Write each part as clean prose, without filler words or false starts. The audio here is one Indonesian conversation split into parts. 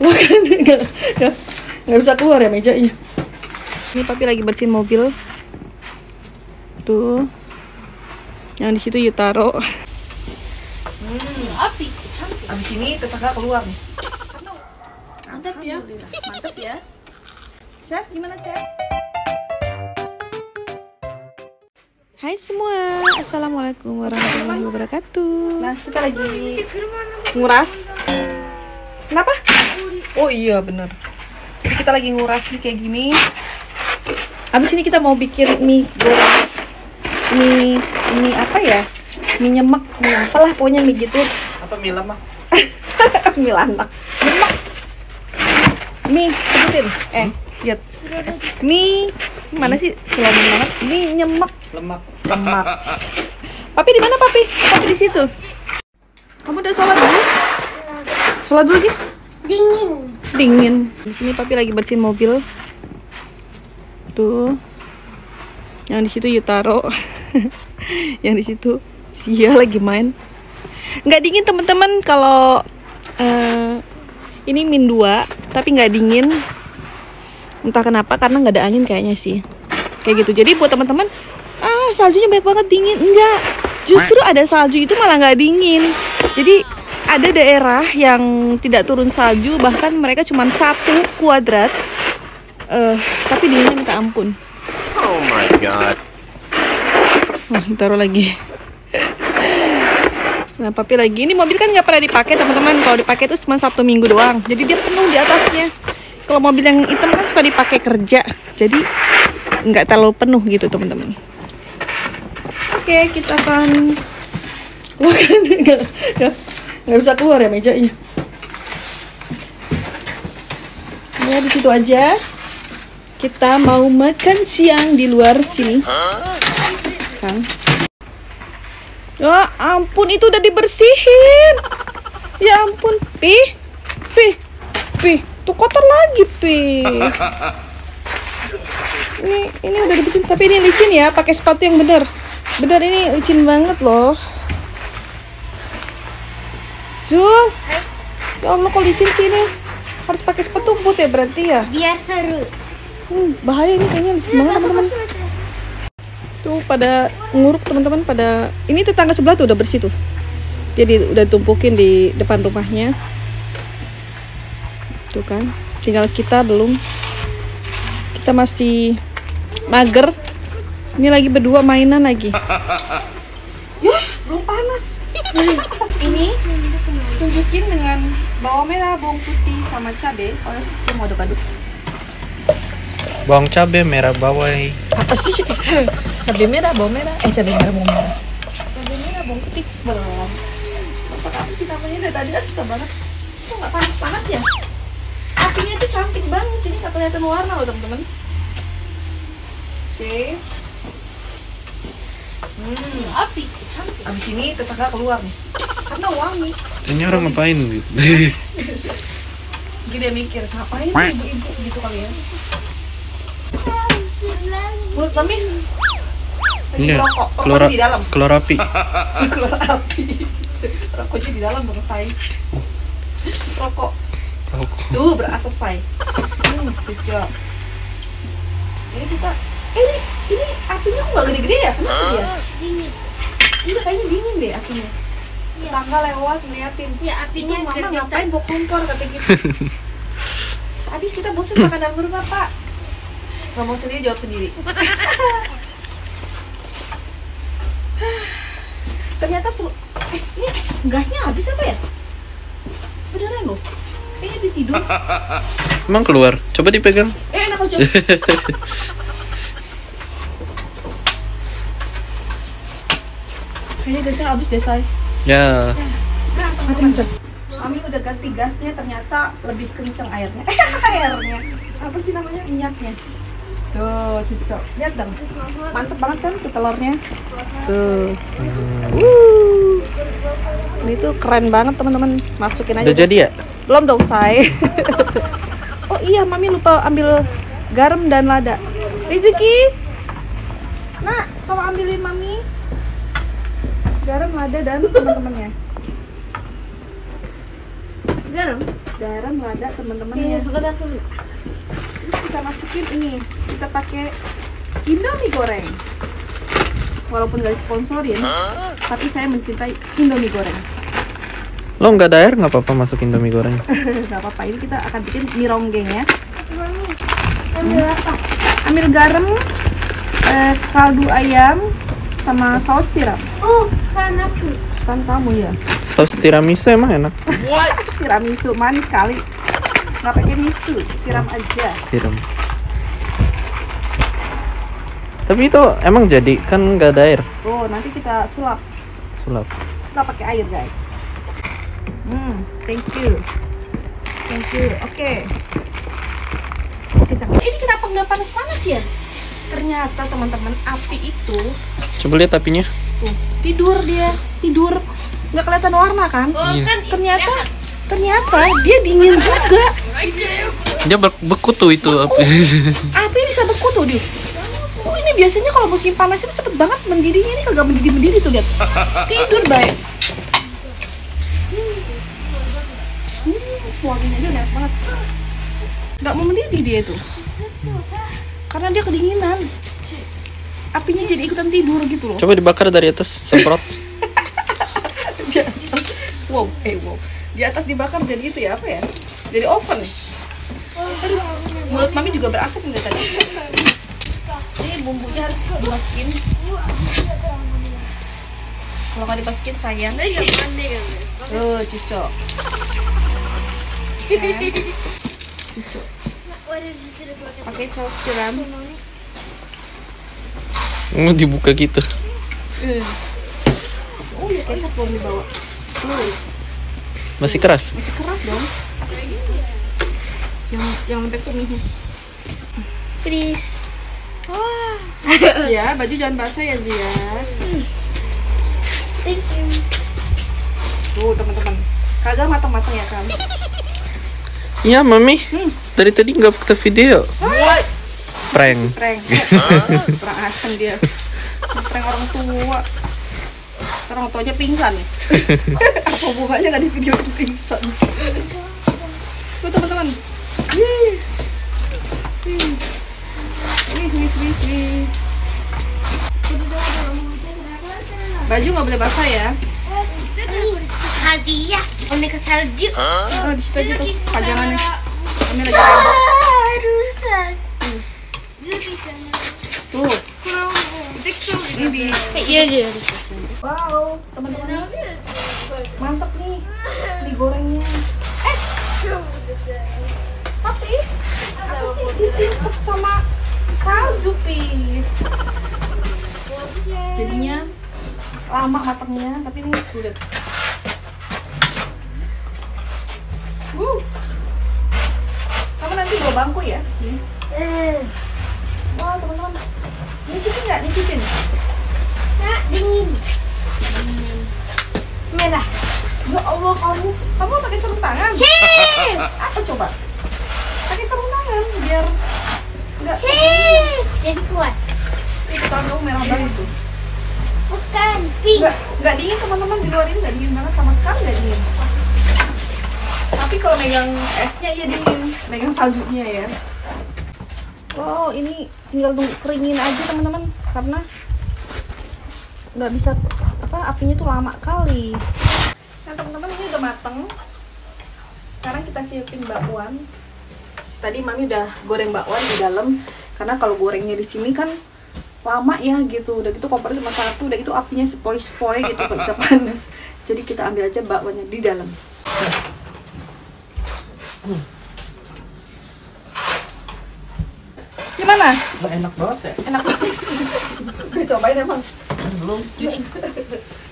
Wah kan nggak bisa keluar ya mejanya. Ini papi lagi bersihin mobil. Tuh. Yang di situ you taruh. Api cantik. Abis ini tetangga keluar nih. Mantap ya. Mantap ya. Chef, gimana Chef? Hai semua, assalamualaikum warahmatullahi wabarakatuh. Nah, kita lagi nguras. Kenapa? Oh iya bener. Jadi kita lagi nguras nih kayak gini. Abis ini kita mau bikin mie goreng. Mie apa ya? Mie nyemek, mie apalah pokoknya mie gitu. Apa mie lemak? Mie lanak. Nyemek. Mie, sebutin. Lihat. Mie mana sih? Selamat banget. Mie nyemek. Lemak. Lemak. Papi di mana papi? Papi di situ. Kamu udah sholat dulu? Sholat dulu aja. Dingin. Di sini papi lagi bersihin mobil. Tuh. Yang di situ you taruh. Yang di situ Sia lagi main. Nggak dingin teman-teman kalau ini min 2 tapi nggak dingin. Entah kenapa karena nggak ada angin kayaknya sih. Kayak gitu. Jadi buat teman-teman, saljunya banyak banget dingin. Enggak. Justru ada salju itu malah nggak dingin. Jadi ada daerah yang tidak turun salju, bahkan mereka cuma 1 kuadrat. Tapi dinginnya minta ampun. Oh my god. Wah, taruh lagi. Nah, papi lagi. Ini mobil kan nggak pernah dipakai teman-teman. Kalau dipakai itu cuma 1 minggu doang. Jadi dia penuh di atasnya. Kalau mobil yang hitam kan suka dipakai kerja. Jadi nggak terlalu penuh gitu teman-teman. Oke, kita akan. Wah kan nggak bisa keluar ya mejanya. Ya di situ aja. Kita mau makan siang di luar sini. Kan? Ya ampun, itu udah dibersihin. Ya ampun, Pi. Tuh kotor lagi, Pi. Ini udah dibersihin, tapi ini licin ya, pakai sepatu yang bener. Bener, ini licin banget loh. Zul. Ya Allah, kok licin sih ini? Harus pakai sepatu boot ya berarti ya? Biar seru. Bahaya ini kayaknya licin banget teman-teman. Tuh pada nguruk teman-teman, pada ini tetangga sebelah tuh udah bersih tuh. Jadi udah tumpukin di depan rumahnya. Tuh kan, tinggal kita belum. Kita masih mager. Ini lagi berdua mainan lagi. Yah, belum panas. Ini tunjukin dengan bawang merah, bawang putih sama cabai. Oh, saya mau aduk-aduk. Bawang cabe, merah bawang. Apa sih? Cabai merah, bawang merah. Cabai merah, bawang merah. Cabai merah, bawang putih. Belum. Masak apa sih namanya? Dari tadi kan susah banget. Kok nggak panas-panas ya? Apinya itu cantik banget. Ini nggak kelihatan warna loh teman-teman. Oke. Api cantik. Abis ini tetangga keluar nih. Karena wangi. Ini orang ngapain? Jadi dia mikir, ngapain ibu-ibu gitu kali ya? Mulut mami lagi Iya, rokok. keluar Di dalam. keluar api. Keluar api. Rokoknya di dalam dong, say. Rokok. Tuh berasap, say. Cocok. Ini kita ini apinya kok nggak gede-gede ya? Kenapa ya? Dingin. Ini kayaknya dingin deh apinya. Tetangga lewat ngeliatin. Ya apinya Mama gergetan. ngapain bawa kompor kata gitu. Habis kita bosan makan dalam rumah, Pak. Ngomong sendiri, jawab sendiri. Ternyata ini gasnya habis apa ya? Beneran loh. Kayaknya dia tidur. Emang keluar? Coba dipegang. Enak aja. Kayaknya gasnya habis deh, say. Ya. Mati kenceng. Kami udah ganti gasnya, ternyata lebih kenceng airnya. Airnya. Apa sih namanya? Minyaknya. Tuh, cocok. Lihat dong. Mantep banget kan tuh telurnya. Tuh. Ini tuh keren banget teman-teman. Masukin aja. Udah jadi ya? Belum dong, say. Oh iya, Mami lupa ambil garam dan lada. Rizky. Nah, tolong ambilin Mami garam, lada dan teman-temannya. Garam. garam, lada, teman-teman Iya, ya. sekedar tuh. Terus kita masukin ini, kita pakai Indomie goreng. Walaupun gak sponsorin, tapi saya mencintai Indomie goreng. Lo nggak ada air nggak apa-apa masuk Indomie goreng. Gak apa-apa, ini kita akan bikin mie ronggeng ya. Ambil apa? Ambil garam, kaldu ayam, sama saus tiram. Oh, sekarang aku. Kan kamu ya. Saus tiramisu emang enak. Tiramisu manis sekali. Nggak pakai misu, tiram aja. Tiram. Tapi itu emang jadi kan nggak ada air. Oh, nanti kita sulap. Sulap. Kita pakai air guys. Thank you. Thank you. Oke. Ini kenapa nggak panas-panas ya? Ternyata teman-teman api itu Coba lihat apinya. tuh, tidur nggak kelihatan warna kan? Iya. Ternyata dia dingin juga. Dia beku itu api. Api bisa beku tuh dia. Oh, ini biasanya kalau musim panas itu cepet banget mendidihnya, ini kagak mendidih tuh lihat. Tidur baik. Wanginya aja enak banget. Nggak mau mendidih dia tuh. Karena dia kedinginan. Apinya jadi ikutan tidur gitu loh. Coba dibakar dari atas, semprot. Wow. Di atas dibakar jadi itu ya, apa ya? Jadi oven. Aduh, mulut mami juga berasap nggak tadi? Ini bumbunya harus dimasukin. Kalau nggak dimasukin sayang. Cucok. Cucok. Pakai saus tiram. Mau dibuka gitu. Oh ya, kecap belum dibawa. Masih keras. Masih keras dong. Yang lembek tuh mie. Please. Wah. Ya, baju jangan basah ya Zia. Thank you. Tuh teman-teman, kagak matang-matang ya kan? Iya mami. Dari tadi nggak foto video. Prank. Prank. Kurang asem dia. Prank orang tua. Orang tuanya pingsan nih. Apa hubungannya nggak di video itu pingsan? Tuh teman-teman. Wih. Baju nggak boleh basah ya. Hadiah boneka salju. Oh, di situ aja tuh pajangannya. Kami lagi rambut. Rusak. Tuh. Ini di. Iya. Wow, teman-teman. Mantap nih digorengnya. Tapi aku sih ditimpuk sama salju pi. Jadinya lama matangnya, tapi ini sulit. Kamu nanti bawa bangku ya sini. Wah teman-teman, nyicipin nggak? Nyicipin. Nah, dingin. Merah. Ya Allah, kamu pakai sarung tangan? Sip. Apa coba? Pakai sarung tangan biar nggak. Sip. Jadi kuat. Itu tangan kamu merah banget tuh. Bukan pink. Nggak dingin teman-teman, di luar ini nggak dingin banget, sama sekali nggak dingin. Tapi kalau megang esnya iya dingin, megang saljunya ya. Wow, ini tinggal tunggu keringin aja teman-teman, karena nggak bisa apinya tuh lama kali. Nah teman-teman, ini udah mateng. Sekarang kita siapin bakwan. Tadi mami udah goreng bakwan di dalam, karena kalau gorengnya di sini kan lama ya gitu. Udah gitu kompornya cuma satu, udah gitu apinya sepoi-sepoi gitu, nggak bisa panas. Jadi kita ambil aja bakwannya di dalam. Gimana? Enak banget ya. Enak banget. Gue cobain emang. Belum.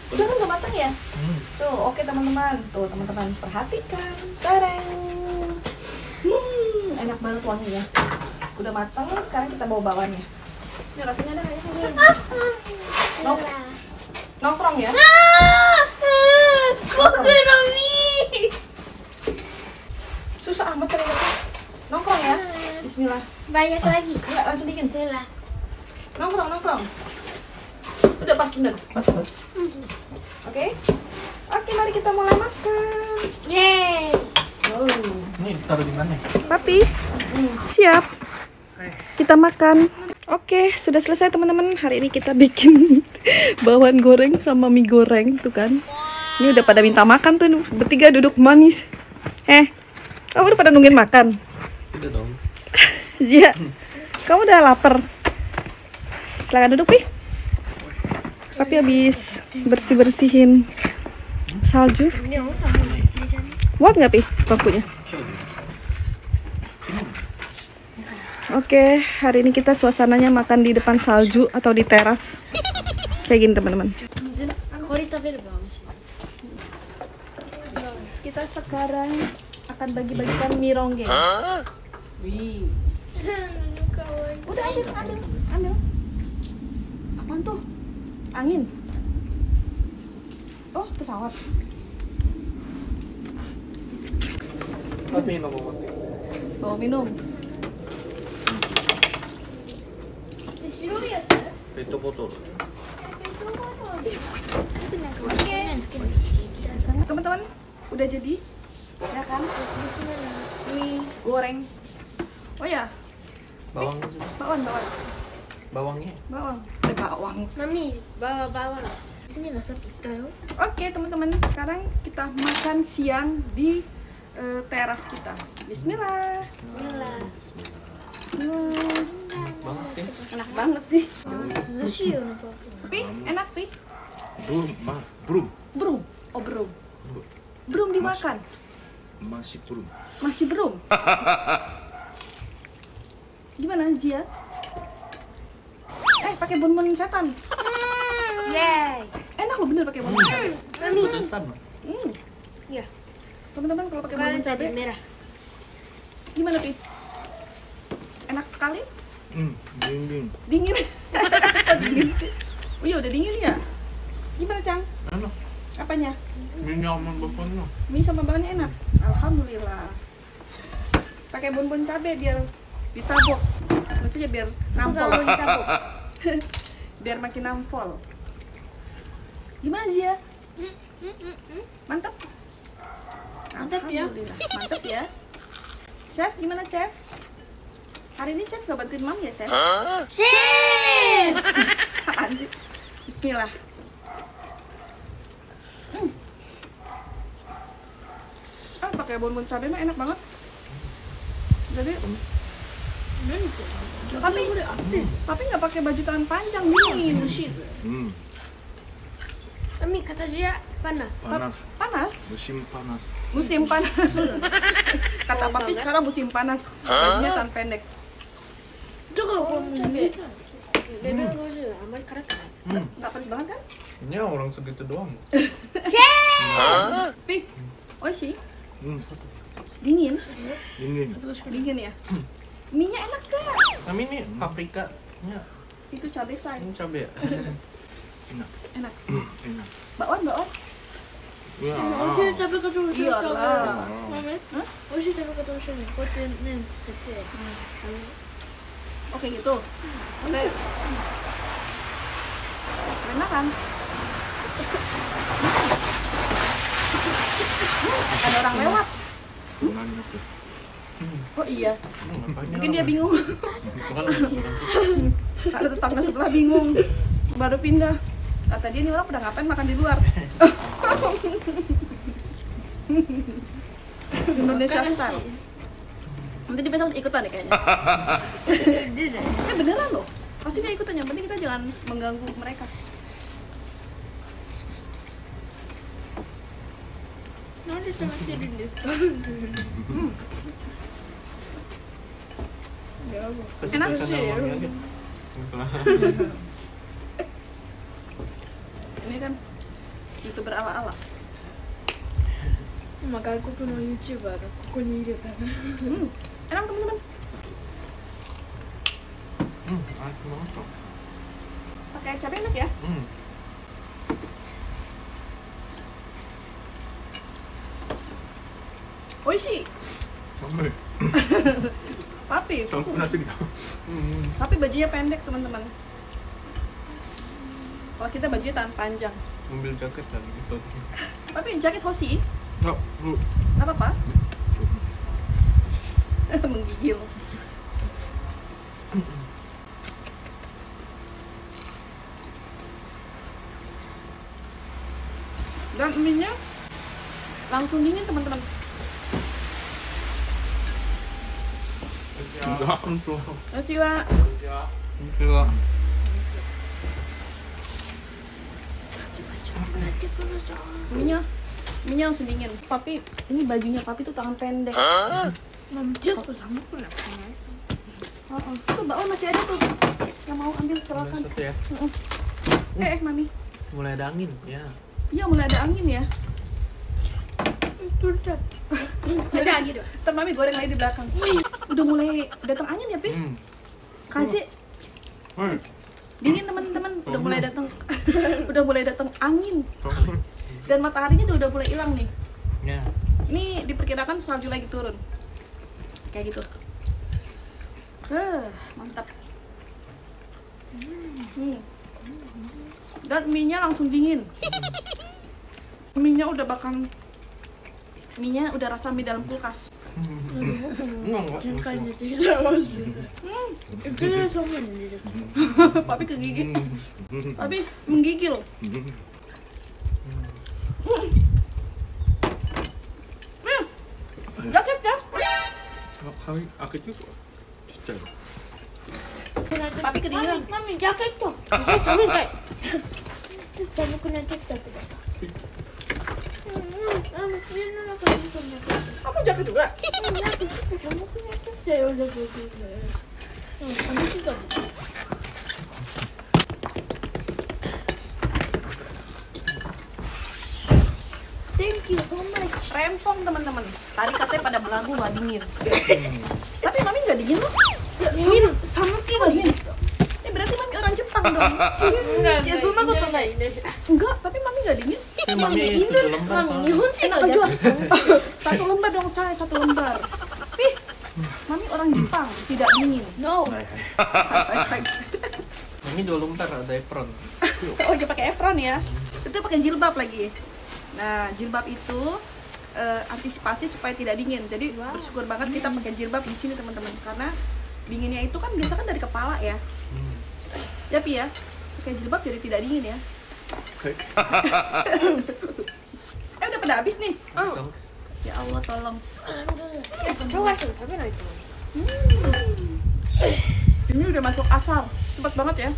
Udah kan udah matang ya? Tuh, oke teman-teman. Tuh, teman-teman perhatikan. Tareng. Enak banget wanginya. Udah matang, sekarang kita bawa bakwannya. Ini rasanya ada kayak gini. Nongkrong ya? Susah amat ternyata. Nongkrong ya? Bismillah. Banyak lagi. Enggak, langsung bikin. Bismillah. Nongkrong. Udah pas bener. Oke? Oke, mari kita mulai makan. Yeay. Ini taruh di mana? Papi, siap. Kita makan. Oke, sudah selesai teman-teman. Hari ini kita bikin bawang goreng sama mie goreng tuh kan. Ini udah pada minta makan tuh, bertiga duduk manis. Kamu udah pada nungguin makan? Udah dong. Zia, kamu udah lapar? Silakan duduk, Pi. Papi habis bersih-bersihin salju. Muat nggak, Pi, bangkunya? Oke, hari ini kita suasananya makan di depan salju atau di teras. Kayak gini, teman-teman. Kita sekarang akan bagi-bagikan mie ronggeng. Wih. Udah ambil. Apaan tuh? Angin. Oh, pesawat. Tapi ini mau mati. Oh, minum. Itu botol. Teman-teman, udah jadi? Ya kan? Mie goreng. Oh ya, Bawang. Bawangnya. bawang. Bawang. Mami, bawa. Sini rasa pita yo. Oke, teman-teman, sekarang kita makan siang di teras kita. Bismillah. Bismillah. Banget sih. Enak banget sih. Sushi yo. Pi, enak, Pi. Belum. Belum. Oh, belum. Belum dimakan. Masih belum. Masih belum. Gimana, Zia? Pakai bonbon setan. Yay. Enak loh, bener pakai bonbon cabai. Mami. Pedesan. Ya. Teman-teman, kalau pakai Kalian bonbon jadi cabai merah. gimana, Pi? Enak sekali? Dingin. Dingin. Kok dingin sih? Oh iya, udah dingin ya? Gimana, Cang? Enak. Apanya? Minyak sama bawangnya. Mie sama bawangnya enak? Alhamdulillah. Pakai bonbon cabai biar ditabok. Maksudnya biar Aku nampol. gak mau ditabuk. Biar makin nampol. Gimana, Zia? Mantap? Mantap ya. Alhamdulillah. Mantap ya. Chef, gimana, Chef? Hari ini Chef gak bantuin Mami ya, Chef? Chef. Apaan sih? Bismillah. Pakai bonbon cabai mah enak banget. Jadi, tapi nggak pakai baju tangan panjang dingin. Mami kata dia panas. Panas? Musim panas. Musim panas. Kata papi sekarang musim panas. Bajunya tangan pendek. Itu kalau cabai. Level 50 amat karat. Nggak panas banget kan? Ya orang segitu doang. Chef. Pi, oh sih, Satu. dingin. Dingin. Dingin ya. Minyak enak gak? Tapi ini paprikanya Itu cabai say. ini cabai ya. Enak. Enak. Enak. Bakwan. Ya. 美味しい食べ方を教えてあげる。Iyalah. 美味しい食べ方を教える。こうやって麺つけて、Oke gitu. Oke. Enak kan? Ada orang lewat. Banyak tuh. Oh iya. Apanya? Mungkin dia bingung. Ada tetangga sebelah bingung. Baru pindah. Kata dia, nih orang pada ngapain makan di luar. Indonesia style. Nanti dia besok ikutan deh kayaknya. Beneran loh. Pasti dia ikutan, yang penting kita jangan mengganggu mereka. Nanti sama tidur di Enak sih. Ini kan YouTuber ala-ala. 今外国の YouTuber がここにいるから。 Enak teman-teman. Enak banget kok. Pakai cabai enak ya? Oishi. Sampai. Papi. Sampai nanti kita. Tapi bajunya pendek teman-teman. Kalau kita bajunya tangan panjang. Mobil jaket kan gitu. Papi jaket hoshi? Nggak, Nggak apa-apa? Menggigil. Dan mie-nya langsung dingin teman-teman. Enggak, tuh. Konnichiwa. Coba. Mie-nya langsung dingin. Papi, ini bajunya Papi tuh tangan pendek. Mamcik tuh sama pun aku naik. Tuh bakwan masih ada tuh. Yang mau ambil silakan. Satu ya. Mami. Mulai ada angin ya. Iya, mulai ada angin ya. Turcat. Aja gitu. Ntar Mami goreng lagi di belakang. Udah mulai datang angin ya, Pi? Kasih dingin teman-teman, udah mulai datang udah mulai datang angin. Dan mataharinya udah mulai hilang nih. Ya. Ini diperkirakan salju lagi turun. Kayak gitu. Mantap. Dan mie-nya langsung dingin. Mie-nya udah mie-nya udah rasa mie dalam kulkas. Enggak. Kayaknya tidak masih. Itu sama nih. Papi kegigit. Papi menggigil. Jaket ya? Kami akit juga. 진짜. Papi kedinginan. Mami jaket tuh. Sama kayak. Sama kena jaket tuh. Kamu jaket juga? Kamu kena jaket saya udah gitu. Kamu juga. Thank you so much. Rempong teman-teman. Tadi katanya pada belagu nggak dingin. Tapi Mami nggak dingin loh. Sama Nggak dingin. Berarti Mami orang Jepang dong. enggak. Ya Zuna kok tuh enggak Indonesia. Enggak, tapi Mami nggak dingin. Mami itu lembar. Nihonchi no Aduh, Japan. satu lembar dong saya, satu lembar. Pih, Mami orang Jepang, tidak dingin. No. Mami 2 lembar ada apron. Oh, dia pakai apron ya. Itu pakai jilbab lagi. Nah, jilbab itu antisipasi supaya tidak dingin. Jadi bersyukur banget kita pakai jilbab di sini teman-teman, karena dinginnya itu kan biasa kan dari kepala ya. Ya Pi ya, pakai jilbab jadi tidak dingin ya. Udah pada habis nih. Ya Allah tolong. coba sih, tapi nah itu. Ini udah masuk asar, cepat banget ya.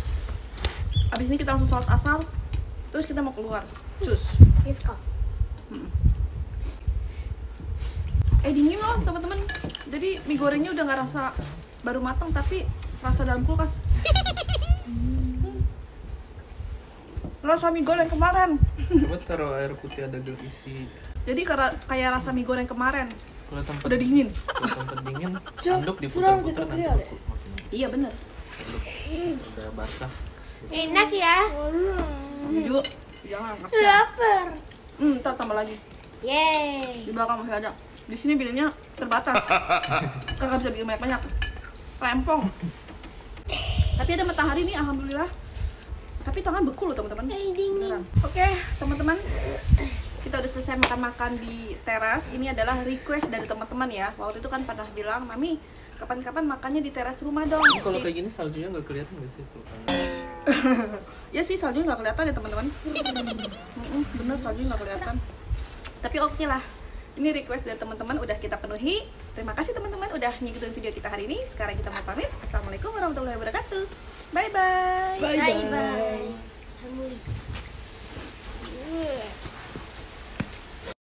Abis ini kita langsung sholat asar, terus kita mau keluar. Cus. Iska. Dingin loh teman-teman. Jadi mie gorengnya udah nggak rasa baru matang, tapi rasa dalam kulkas. Rasa mie goreng kemarin. Coba taruh air putih ada isi. Jadi kayak rasa mie goreng kemarin. Kalau tempat Udah dingin. Kalau tempat dingin, Cok, anduk selalu diputar-putar nanti kita beku. Iya bener. Udah basah. Enak ya. Ju, jangan kasih. Lapar. Ntar tambah lagi. Yeay. Di belakang masih ada. Di sini bilangnya terbatas. Kagak bisa bikin banyak-banyak. Rempong. Tapi ada matahari nih, alhamdulillah. Tapi tangan beku loh teman-teman. Beneran. Oke, teman-teman. Kita udah selesai makan-makan di teras. Ini adalah request dari teman-teman ya. Waktu itu kan pernah bilang, Mami, kapan-kapan makannya di teras rumah dong. Ini kalau kayak gini saljunya nggak kelihatan nggak sih? Ya sih, salju nggak kelihatan ya teman-teman. Bener, salju nggak kelihatan. Tapi oke lah. Ini request dari teman-teman udah kita penuhi. Terima kasih teman-teman udah ngikutin video kita hari ini. Sekarang kita mau pamit. Assalamualaikum warahmatullahi wabarakatuh. Bye bye. Bye bye. Samuli.